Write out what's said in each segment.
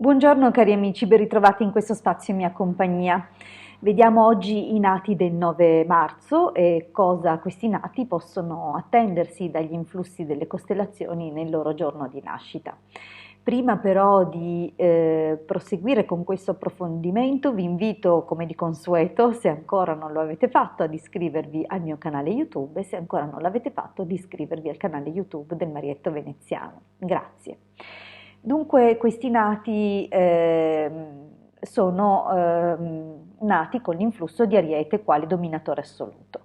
Buongiorno cari amici, ben ritrovati in questo spazio in mia compagnia. Vediamo oggi i nati del 9 marzo e cosa questi nati possono attendersi dagli influssi delle costellazioni nel loro giorno di nascita. Prima però di proseguire con questo approfondimento vi invito, come di consueto, se ancora non lo avete fatto, ad iscrivervi al mio canale YouTube e se ancora non l'avete fatto, ad iscrivervi al canale YouTube del Marietto Veneziano. Grazie. Dunque questi nati sono nati con l'influsso di Ariete quale dominatore assoluto.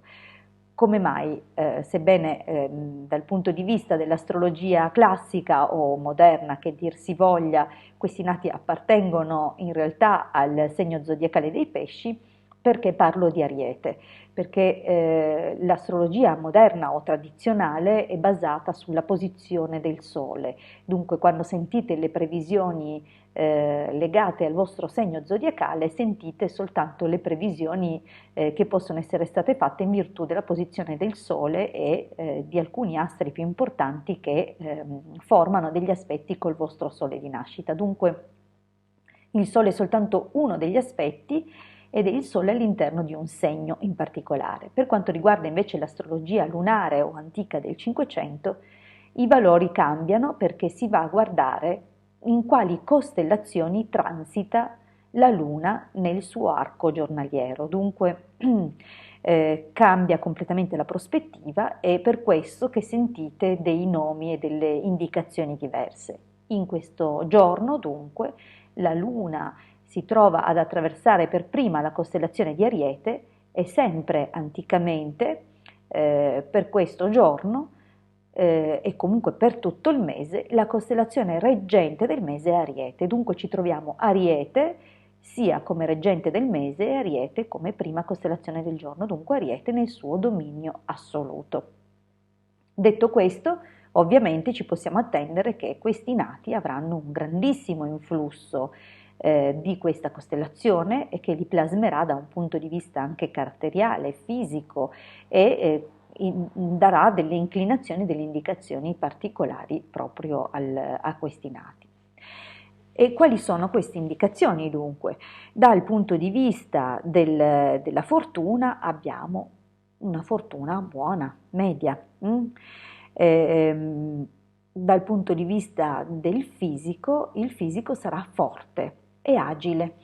Come mai, sebbene dal punto di vista dell'astrologia classica o moderna, che dir si voglia, questi nati appartengono in realtà al segno zodiacale dei pesci, perché parlo di Ariete? Perché l'astrologia moderna o tradizionale è basata sulla posizione del Sole. Dunque, quando sentite le previsioni legate al vostro segno zodiacale, sentite soltanto le previsioni che possono essere state fatte in virtù della posizione del Sole e di alcuni astri più importanti che formano degli aspetti col vostro Sole di nascita. Dunque, il Sole è soltanto uno degli aspetti ed è il Sole all'interno di un segno in particolare. Per quanto riguarda invece l'astrologia lunare o antica del Cinquecento, i valori cambiano perché si va a guardare in quali costellazioni transita la Luna nel suo arco giornaliero. Dunque cambia completamente la prospettiva, e per questo che sentite dei nomi e delle indicazioni diverse. In questo giorno, dunque, la Luna si trova ad attraversare per prima la costellazione di Ariete e sempre anticamente per questo giorno e comunque per tutto il mese la costellazione reggente del mese è Ariete. Dunque ci troviamo Ariete sia come reggente del mese e Ariete come prima costellazione del giorno, dunque Ariete nel suo dominio assoluto. Detto questo, ovviamente ci possiamo attendere che questi nati avranno un grandissimo influsso di questa costellazione e che li plasmerà da un punto di vista anche caratteriale, fisico e darà delle inclinazioni, delle indicazioni particolari proprio a questi nati. E quali sono queste indicazioni dunque? Dal punto di vista della fortuna abbiamo una fortuna buona, media. Ehm, Dal punto di vista del fisico, il fisico sarà forte e agile.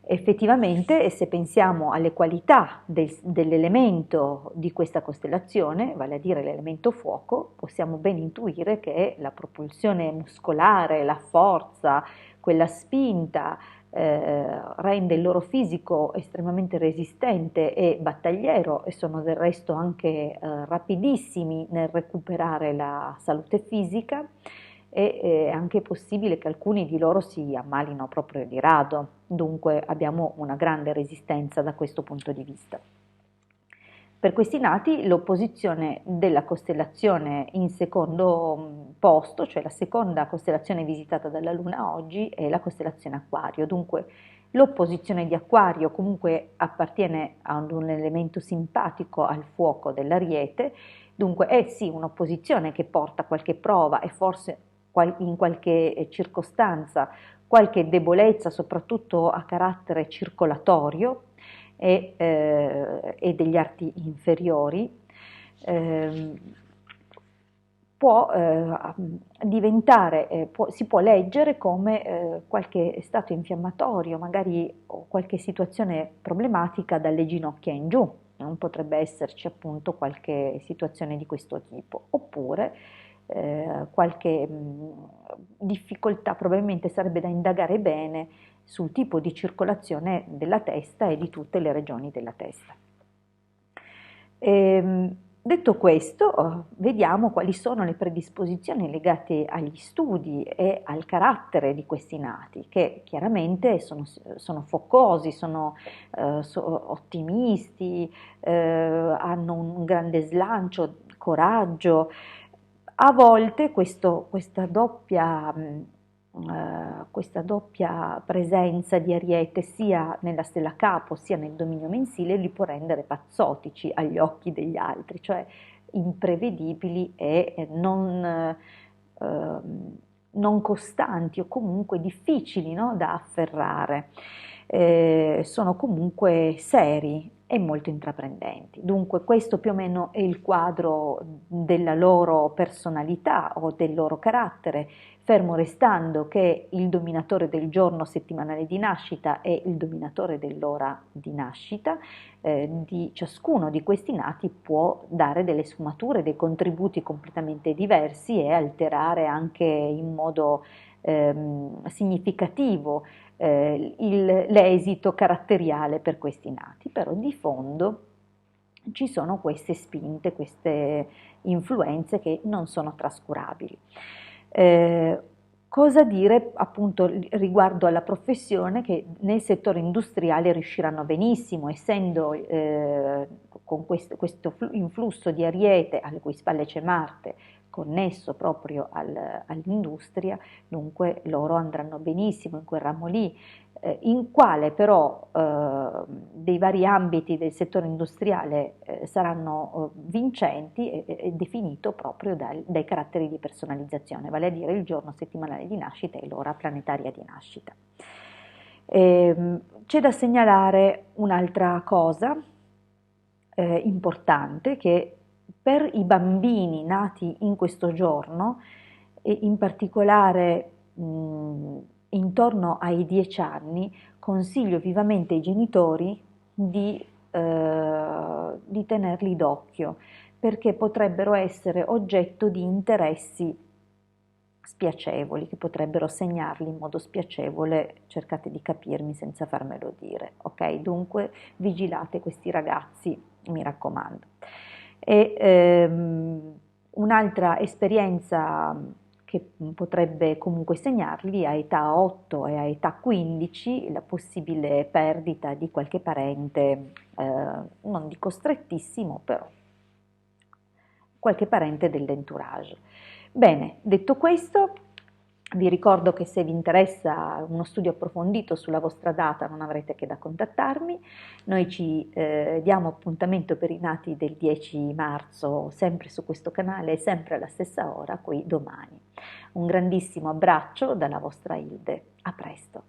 Effettivamente, e se pensiamo alle qualità dell'elemento di questa costellazione, vale a dire l'elemento fuoco, possiamo ben intuire che la propulsione muscolare, la forza, quella spinta rende il loro fisico estremamente resistente e battagliero, e sono del resto anche rapidissimi nel recuperare la salute fisica, e è anche possibile che alcuni di loro si ammalino proprio di rado, dunque abbiamo una grande resistenza da questo punto di vista. Per questi nati l'opposizione della costellazione in secondo posto, cioè la seconda costellazione visitata dalla Luna oggi, è la costellazione Acquario. Dunque l'opposizione di Acquario comunque appartiene ad un elemento simpatico al fuoco dell'Ariete, dunque è sì un'opposizione che porta qualche prova e forse in qualche circostanza qualche debolezza, soprattutto a carattere circolatorio, e degli arti inferiori, eh, può diventare, si può leggere come qualche stato infiammatorio, magari o qualche situazione problematica dalle ginocchia in giù. Non potrebbe esserci appunto qualche situazione di questo tipo, oppure qualche difficoltà, probabilmente sarebbe da indagare bene sul tipo di circolazione della testa e di tutte le regioni della testa. Detto questo, vediamo quali sono le predisposizioni legate agli studi e al carattere di questi nati, che chiaramente sono focosi, sono ottimisti, hanno un grande slancio, coraggio. A volte questa doppia presenza di Ariete sia nella stella Capo sia nel dominio mensile li può rendere pazzotici agli occhi degli altri, cioè imprevedibili e non non costanti o comunque difficili, no, da afferrare, sono comunque seri e molto intraprendenti. Dunque questo più o meno è il quadro della loro personalità o del loro carattere, fermo restando che il dominatore del giorno settimanale di nascita è il dominatore dell'ora di nascita. Di ciascuno di questi nati può dare delle sfumature, dei contributi completamente diversi e alterare anche in modo significativo l'esito caratteriale per questi nati, però di fondo ci sono queste spinte, queste influenze che non sono trascurabili. Cosa dire appunto riguardo alla professione, che nel settore industriale riusciranno benissimo, essendo con questo influsso di Ariete alle cui spalle c'è Marte, connesso proprio all'industria, dunque loro andranno benissimo in quel ramo lì, in quale però dei vari ambiti del settore industriale saranno vincenti è definito proprio dai caratteri di personalizzazione, vale a dire il giorno settimanale di nascita e l'ora planetaria di nascita. C'è da segnalare un'altra cosa importante, che per i bambini nati in questo giorno, e in particolare intorno ai 10 anni, consiglio vivamente ai genitori di tenerli d'occhio, perché potrebbero essere oggetto di interessi spiacevoli, che potrebbero segnarli in modo spiacevole. Cercate di capirmi senza farmelo dire, ok? Dunque vigilate questi ragazzi, mi raccomando. E un'altra esperienza che potrebbe comunque segnarli a età 8 e a età 15, la possibile perdita di qualche parente, non dico strettissimo, però qualche parente dell'entourage. Bene, detto questo, vi ricordo che se vi interessa uno studio approfondito sulla vostra data non avrete che da contattarmi. Noi ci diamo appuntamento per i nati del 10 marzo, sempre su questo canale, sempre alla stessa ora, qui domani. Un grandissimo abbraccio dalla vostra Hilde. A presto.